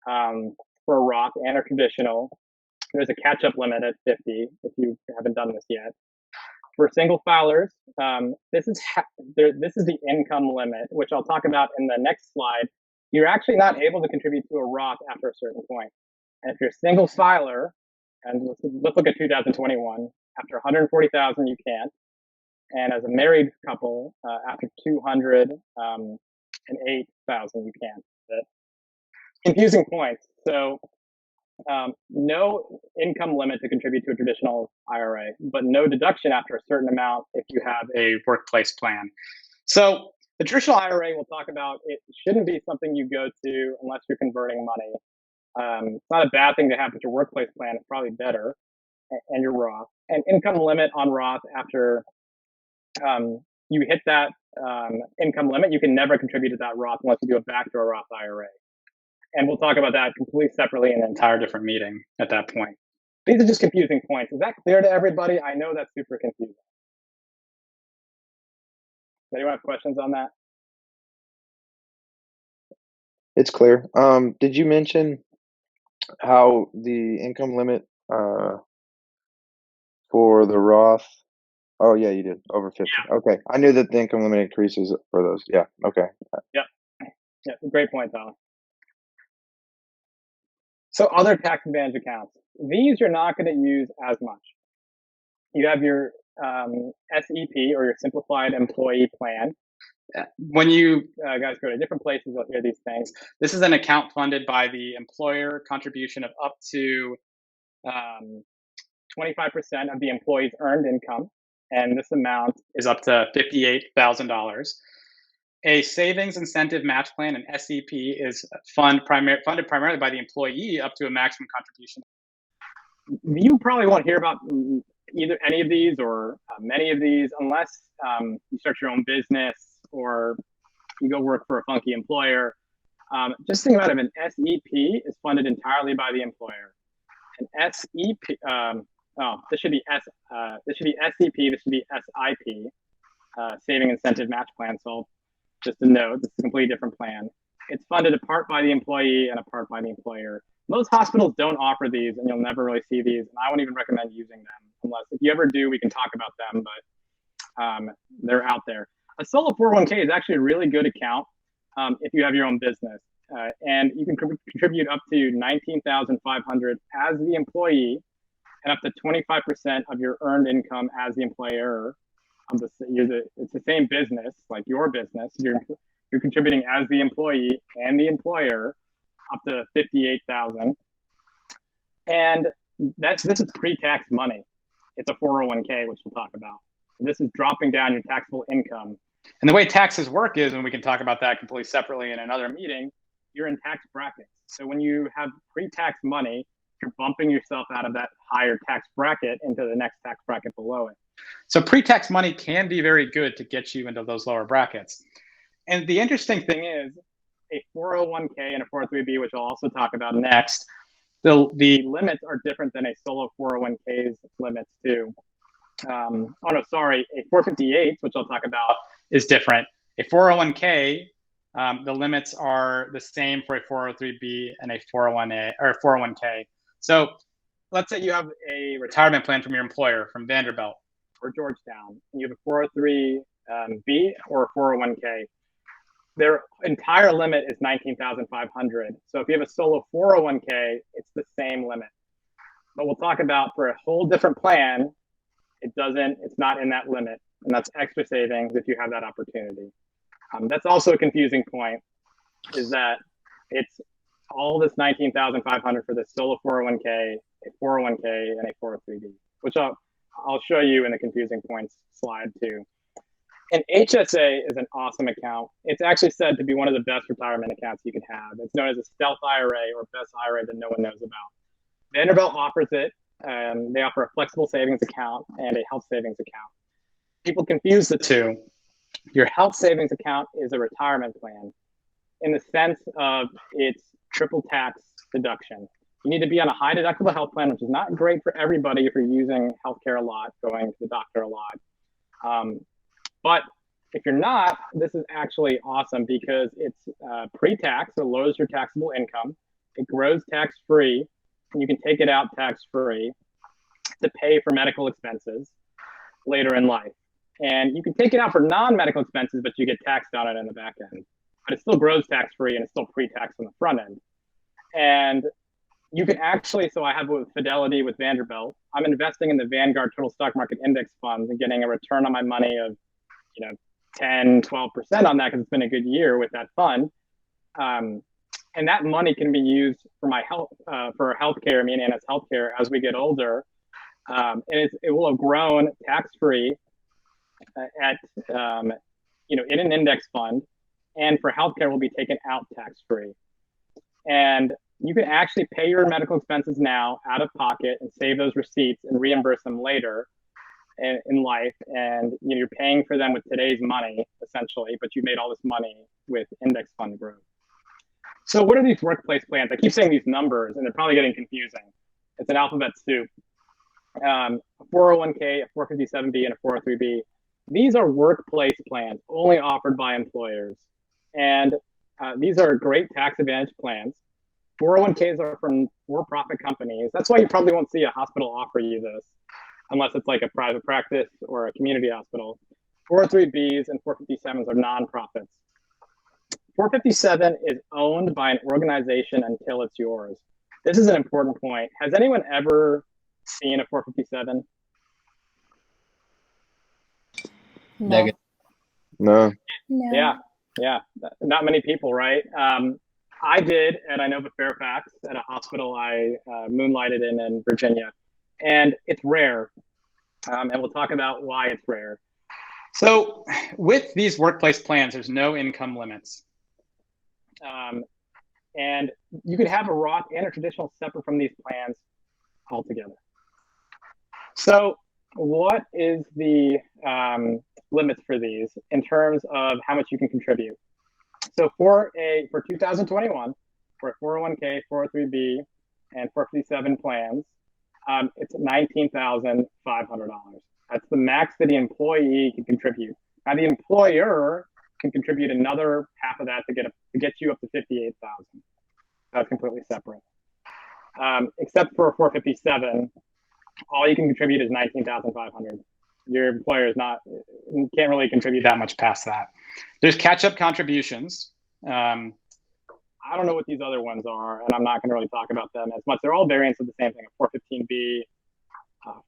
for a Roth and a traditional. There's a catch-up limit at 50 if you haven't done this yet. For single filers, this is the income limit, which I'll talk about in the next slide. You're actually not able to contribute to a Roth after a certain point. And if you're a single filer, and let's look at 2021, after 140,000 you can't. And as a married couple, after 208,000 you can't. Confusing points. So no income limit to contribute to a traditional IRA, but no deduction after a certain amount if you have a workplace plan. So the traditional IRA we'll talk about, it shouldn't be something you go to unless you're converting money. It's not a bad thing to have with your workplace plan. It's probably better, and your Roth. And income limit on Roth after you hit that income limit, you can never contribute to that Roth unless you do a backdoor Roth IRA. And we'll talk about that completely separately in an entire different meeting at that point. These are just confusing points. Is that clear to everybody? I know that's super confusing. Does anyone have questions on that? It's clear. Did you mention how the income limit for the Roth? Oh yeah, you did. Over 50. Yeah. Okay. I knew that the income limit increases for those. Yeah. Okay. Yeah. Great point, Tyler. So other tax advantage accounts. These you're not going to use as much. you have your SEP, or your Simplified Employee Plan. When you guys go to different places, you'll hear these things. This is an account funded by the employer, contribution of up to 25% of the employee's earned income, and this amount is up to $58,000. A savings incentive match plan, an SEP, is funded primarily by the employee up to a maximum contribution. You probably won't hear about either any of these or many of these unless you start your own business or you go work for a funky employer. Just think about it. An SEP is funded entirely by the employer. An SEP, this should be SEP. This should be SIP, Saving Incentive Match Plan. So just a note, this is a completely different plan. It's funded a part by the employee and a part by the employer. Most hospitals don't offer these, and you'll never really see these. And I won't even recommend using them unless, if you ever do, we can talk about them, but they're out there. A solo 401k is actually a really good account if you have your own business. And you can contribute up to $19,500 as the employee and up to 25% of your earned income as the employer. It's the same business, like your business. You're contributing as the employee and the employer up to $58,000. And this is pre-tax money. It's a 401k, which we'll talk about. This is dropping down your taxable income. And the way taxes work is, and we can talk about that completely separately in another meeting, you're in tax brackets. So when you have pre-tax money, you're bumping yourself out of that higher tax bracket into the next tax bracket below it. So pre-tax money can be very good to get you into those lower brackets. And the interesting thing is, a 401k and a 403b, which I'll also talk about next, the limits are different than a solo 401k's limits too. A 458, which I'll talk about, is different. A 401k, the limits are the same for a 403b and a 401a or 401k. So let's say you have a retirement plan from your employer, from Vanderbilt or Georgetown, and you have a 403b or a 401k. Their entire limit is $19,500. So if you have a solo 401k, it's the same limit. But we'll talk about, for a whole different plan, it's not in that limit, and that's extra savings if you have that opportunity. That's also a confusing point, is that it's all this $19,500 for the solo 401k, a 401k, and a 403b, which I'll show you in the confusing points slide too. An HSA is an awesome account. It's actually said to be one of the best retirement accounts you can have. It's known as a stealth IRA or best IRA that no one knows about. Vanderbilt offers it. They offer a flexible savings account and a health savings account. People confuse the two. Your health savings account is a retirement plan in the sense of it's triple tax deduction. You need to be on a high deductible health plan, which is not great for everybody if you're using healthcare a lot, going to the doctor a lot. But if you're not, this is actually awesome because it's pre-tax, so it lowers your taxable income. It grows tax-free, and you can take it out tax-free to pay for medical expenses later in life. And you can take it out for non-medical expenses, but you get taxed on it in the back end. But it still grows tax-free, and it's still pre-tax on the front end. And you can actually, so I have with Fidelity with Vanderbilt, I'm investing in the Vanguard Total Stock Market Index funds and getting a return on my money of 10, 12% on that because it's been a good year with that fund. And that money can be used for my health, for healthcare, me and Anna's healthcare as we get older. And it will have grown tax-free in an index fund, and for healthcare will be taken out tax-free. And you can actually pay your medical expenses now out of pocket and save those receipts and reimburse them later in life, and you're paying for them with today's money essentially, but you made all this money with index fund growth. So what are these workplace plans? I keep saying these numbers and they're probably getting confusing. It's an alphabet soup. A 401k, a 457b, and a 403b. These are workplace plans only offered by employers, and these are great tax advantage plans. 401ks are from for-profit companies. That's why you probably won't see a hospital offer you this unless it's like a private practice or a community hospital. 403Bs and 457s are nonprofits. 457 is owned by an organization until it's yours. This is an important point. Has anyone ever seen a 457? No. Negative. No. No. Yeah, not many people, right? I did at Inova Fairfax at a hospital I moonlighted in Virginia, and it's rare. And we'll talk about why it's rare. So with these workplace plans, there's no income limits. And you could have a Roth and a traditional separate from these plans altogether. So what is the limits for these in terms of how much you can contribute? So for 2021, for a 401k, 403b, and 457 plans, it's $19,500. That's the max that the employee can contribute. Now the employer can contribute another half of that to get you up to $58,000. That's completely separate. Except for 457, all you can contribute is $19,500. Your employer can't really contribute that much past that. There's catch-up contributions. I don't know what these other ones are, and I'm not going to really talk about them as much. They're all variants of the same thing: a 415B,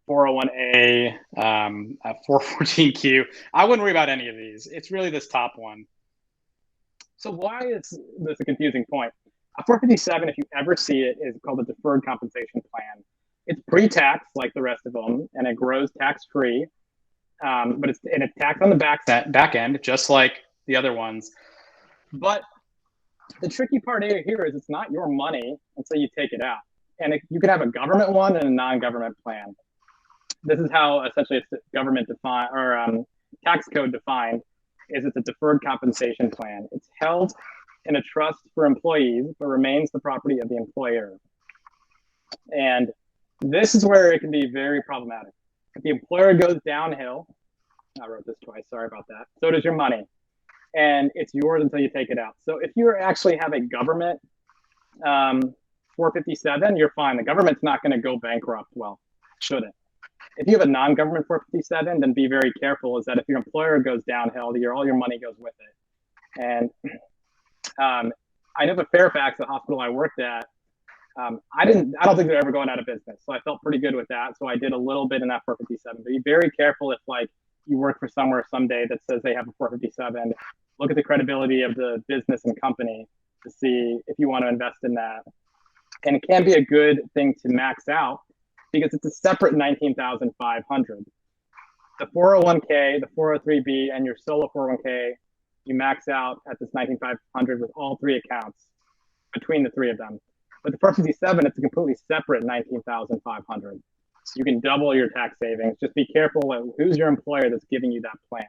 401A, 414Q. I wouldn't worry about any of these. It's really this top one. So why is this a confusing point? A 457, if you ever see it, is called a deferred compensation plan. It's pre-tax like the rest of them, and it grows tax-free. But it's taxed on the back end, just like the other ones. But the tricky part here is it's not your money until you take it out. And you can have a government one and a non-government plan. This is how essentially it's government defined, or tax code defined, is it's a deferred compensation plan. It's held in a trust for employees, but remains the property of the employer. And this is where it can be very problematic. If the employer goes downhill, I wrote this twice, sorry about that, so does your money. And it's yours until you take it out. So if you actually have a government 457, you're fine. The government's not going to go bankrupt. Well, shouldn't. If you have a non-government 457, then be very careful, is that if your employer goes downhill, all your money goes with it. And I know the Fairfax, the hospital I worked at, I don't think they're ever going out of business. So I felt pretty good with that. So I did a little bit in that 457, but be very careful if you work for somewhere someday that says they have a 457, look at the credibility of the business and company to see if you want to invest in that. And it can be a good thing to max out because it's a separate $19,500. The 401k, the 403b, and your solo 401k, you max out at this $19,500 with all three accounts between the three of them. But the 457, it's a completely separate $19,500. So you can double your tax savings. Just be careful of who's your employer that's giving you that plan.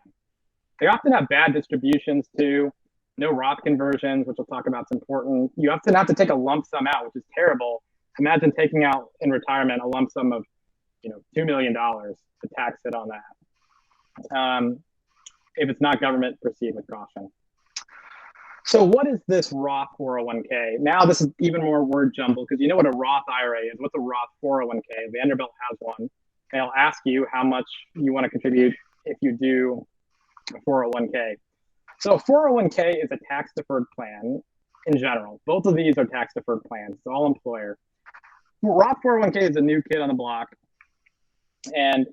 They often have bad distributions too. No Roth conversions, which we'll talk about. It's important. You often have to take a lump sum out, which is terrible. Imagine taking out in retirement a lump sum of, $2 million to tax it on that. If it's not government, proceed with caution. So what is this Roth 401k? Now this is even more word jumble because you know what a Roth IRA is. What's a Roth 401k? Vanderbilt has one. And I'll ask you how much you want to contribute if you do a 401k. So 401k is a tax deferred plan in general. Both of these are tax deferred plans. It's all employer. Roth 401k is a new kid on the block. And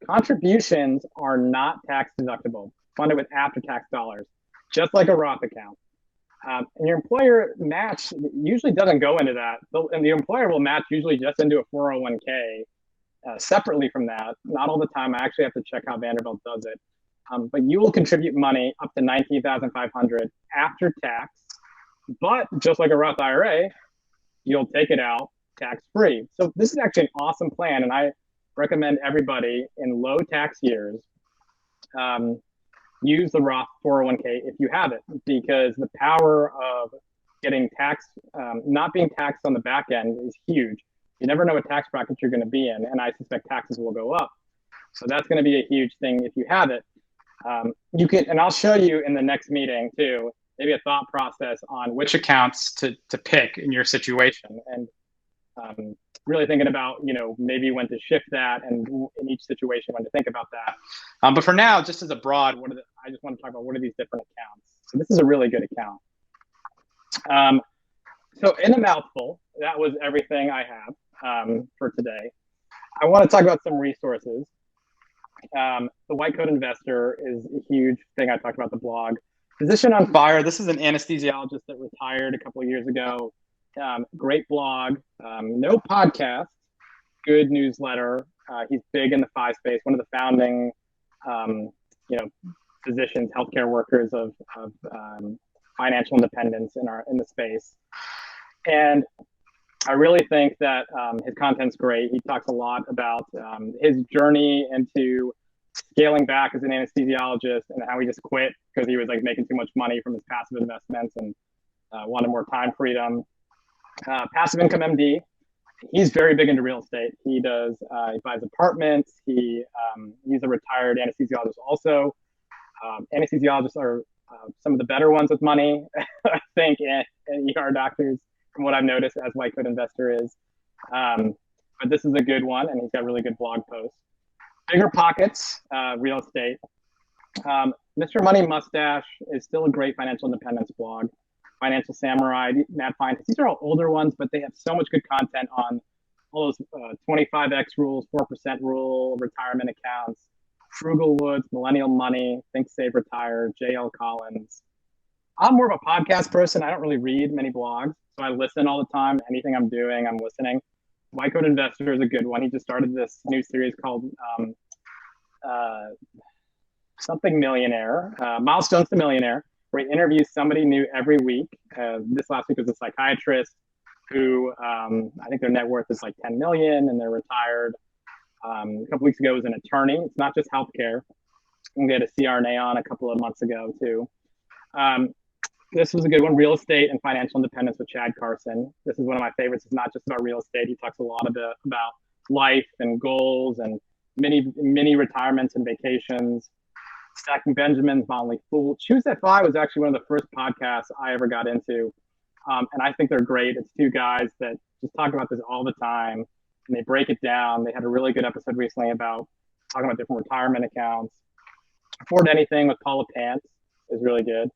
contributions are not tax deductible, funded with after-tax dollars, just like a Roth account. And your employer match usually doesn't go into that. And the employer will match usually just into a 401k separately from that. Not all the time. I actually have to check how Vanderbilt does it. But you will contribute money up to $19,500 after tax. But just like a Roth IRA, you'll take it out tax-free. So this is actually an awesome plan. And I recommend everybody in low tax years use the Roth 401k if you have it, because the power of getting taxed, not being taxed on the back end is huge. You never know what tax bracket you're going to be in, and I suspect taxes will go up. So that's going to be a huge thing if you have it. You can, and I'll show you in the next meeting too, maybe a thought process on which accounts to pick in your situation, and really thinking about, maybe when to shift that, and in each situation when to think about that. But for now, just as a broad, I just want to talk about what are these different accounts. So this is a really good account. So in a mouthful, that was everything I have for today. I want to talk about some resources. The white coat investor is a huge thing. I talked about the blog. Physician on Fire. This is an anesthesiologist that retired a couple of years ago. Great blog. No podcast. Good newsletter. He's big in the FI space. One of the founding, physicians, healthcare workers of financial independence in the space. And I really think that his content's great. He talks a lot about his journey into scaling back as an anesthesiologist and how he just quit because he was like making too much money from his passive investments and wanted more time freedom. Passive Income MD. He's very big into real estate. He buys apartments. He's a retired anesthesiologist also. Anesthesiologists are some of the better ones with money, I think, and ER doctors, from what I've noticed, as white coat investor is. But this is a good one, and he's got really good blog posts. Bigger Pockets, real estate. Mr. Money Mustache is still a great financial independence blog. Financial Samurai, Matt Finance. These are all older ones, but they have so much good content on all those 25X rules, 4% rule, retirement accounts, Frugal Woods, Millennial Money, Think Save Retire, JL Collins. I'm more of a podcast person. I don't really read many blogs, so I listen all the time. Anything I'm doing, I'm listening. White Coat Investor is a good one. He just started this new series called something Millionaire, Milestones to Millionaire, where he interviews somebody new every week. This last week was a psychiatrist who I think their net worth is like 10 million and they're retired. A couple weeks ago was an attorney. It's not just healthcare. We had a CRNA on a couple of months ago too. This was a good one, Real Estate and Financial Independence with Chad Carson. This is one of my favorites. It's not just about real estate. He talks a lot about life and goals and mini retirements and vacations. Stacking Benjamins, Motley Fool. HWFFi was actually one of the first podcasts I ever got into. And I think they're great. It's two guys that just talk about this all the time and they break it down. They had a really good episode recently about talking about different retirement accounts. Afford Anything with Paula Pants is really good.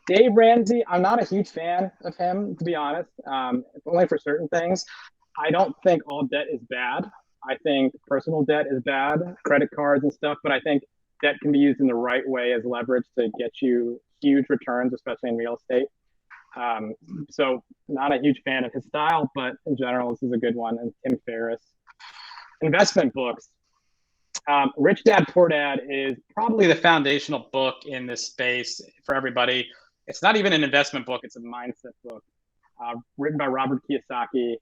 Dave Ramsey, I'm not a huge fan of him, to be honest, only for certain things. I don't think all debt is bad. I think personal debt is bad, credit cards and stuff, but I think debt can be used in the right way as leverage to get you huge returns, especially in real estate. So not a huge fan of his style, but in general, this is a good one. And Tim Ferriss. Investment books. Rich Dad, Poor Dad is probably the foundational book in this space for everybody. It's not even an investment book. It's a mindset book written by Robert Kiyosaki.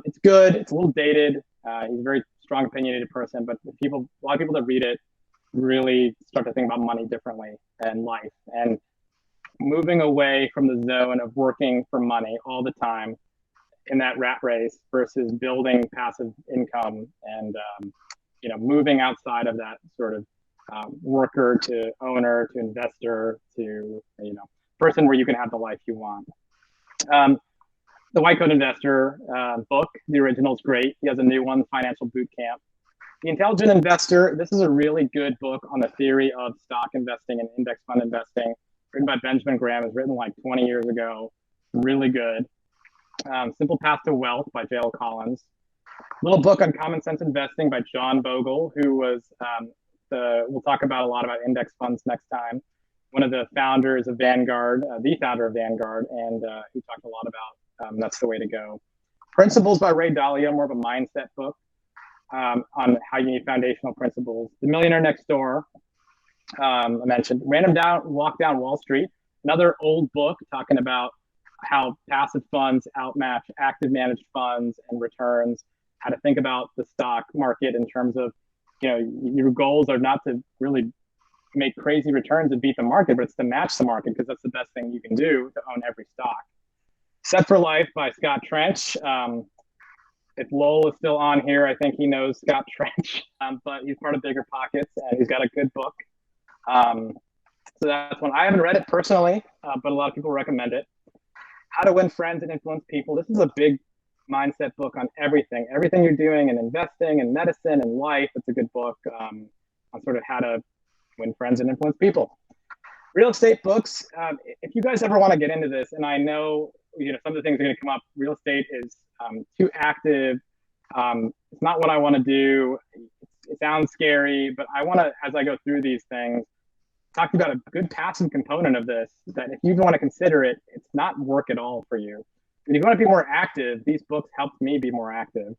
It's good. It's a little dated. He's a very strong, opinionated person, but a lot of people that read it really start to think about money differently and life and moving away from the zone of working for money all the time in that rat race versus building passive income and moving outside of that sort of worker to owner to investor to person where you can have the life you want. The White Coat Investor book, the original, is great. He has a new one, Financial Boot Camp. The Intelligent Investor, this is a really good book on the theory of stock investing and index fund investing, written by Benjamin Graham. It was written like 20 years ago. Really good. Simple Path to Wealth by JL Collins. Little book on common sense investing by John Bogle, who was we'll talk about a lot about index funds next time. One of the founders of Vanguard, the founder of Vanguard, and he talked a lot about that's the way to go. Principles by Ray Dalio, more of a mindset book on how you need foundational principles. The Millionaire Next Door, I mentioned. Walk Down Wall Street, another old book talking about how passive funds outmatch active managed funds and returns, how to think about the stock market in terms of, your goals are not to really make crazy returns and beat the market, but it's to match the market because that's the best thing you can do to own every stock. Set for Life by Scott Trench. If Lowell is still on here, I think he knows Scott Trench, but he's part of Bigger Pockets and he's got a good book. So that's one. I haven't read it personally, but a lot of people recommend it. How to Win Friends and Influence People. This is a big mindset book on everything you're doing in investing and medicine and life. It's a good book on sort of how to win friends and influence people. Real estate books. If you guys ever want to get into this, and I know some of the things are going to come up. Real estate is too active. It's not what I want to do. It's it sounds scary, but I want to, as I go through these things, talk about a good passive component of this, that if you even want to consider it, it's not work at all for you. If you want to be more active, these books helped me be more active.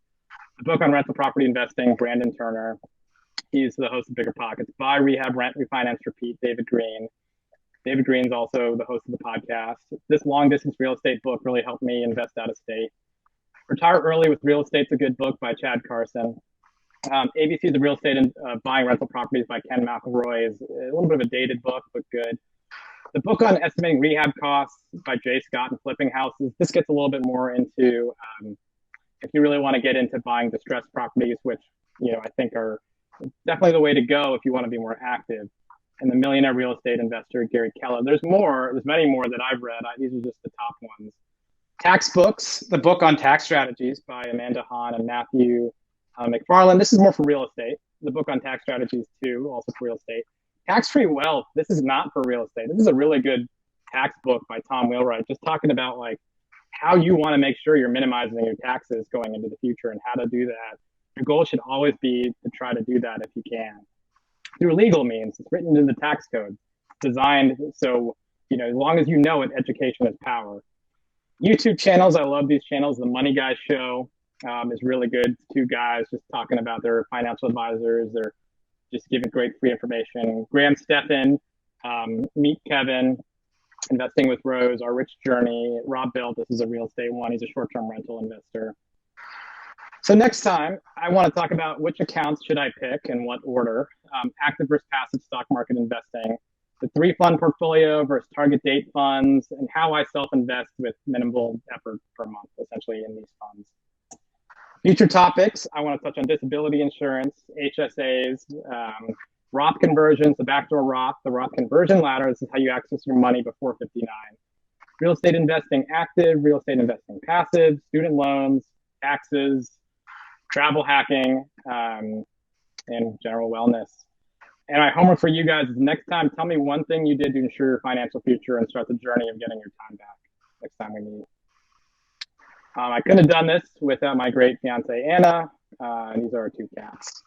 The book on rental property investing, Brandon Turner, he's the host of Bigger Pockets. Buy, Rehab, Rent, Refinance, Repeat, David Green. David Green's also the host of the podcast. This long distance real estate book really helped me invest out of state. Retire Early with Real Estate's a good book by Chad Carson. ABC The Real Estate and Buying Rental Properties by Ken McElroy is a little bit of a dated book, but good. The book on estimating rehab costs by Jay Scott and Flipping Houses. This gets a little bit more into if you really want to get into buying distressed properties, which I think are definitely the way to go if you want to be more active. And The Millionaire Real Estate Investor, Gary Keller. There's many more that I've read. These are just the top ones. Tax books, the book on tax strategies by Amanda Hahn and Matthew McFarland. This is more for real estate. The book on tax strategies too, also for real estate. Tax-free wealth. This is not for real estate. This is a really good tax book by Tom Wheelwright, just talking about like how you want to make sure you're minimizing your taxes going into the future and how to do that. Your goal should always be to try to do that if you can. Through legal means, it's written in the tax code, designed so, as long as you know it, education is power. YouTube channels, I love these channels. The Money Guy Show is really good. It's two guys just talking about their financial advisors. They're just giving great free information. Graham Stephan, Meet Kevin, Investing with Rose, Our Rich Journey. Rob Belt, this is a real estate one. He's a short-term rental investor. So next time, I want to talk about which accounts should I pick and what order. Active versus passive stock market investing, the 3-fund portfolio versus target date funds, and how I self-invest with minimal effort per month, essentially, in these funds. Future topics, I want to touch on disability insurance, HSAs, Roth conversions, the backdoor Roth, the Roth conversion ladder. This is how you access your money before 59. Real estate investing active, real estate investing passive, student loans, taxes, travel hacking, and general wellness. And my homework for you guys is next time, tell me one thing you did to ensure your financial future and start the journey of getting your time back next time we meet. I couldn't have done this without my great fiance, Anna. These are our 2 cats.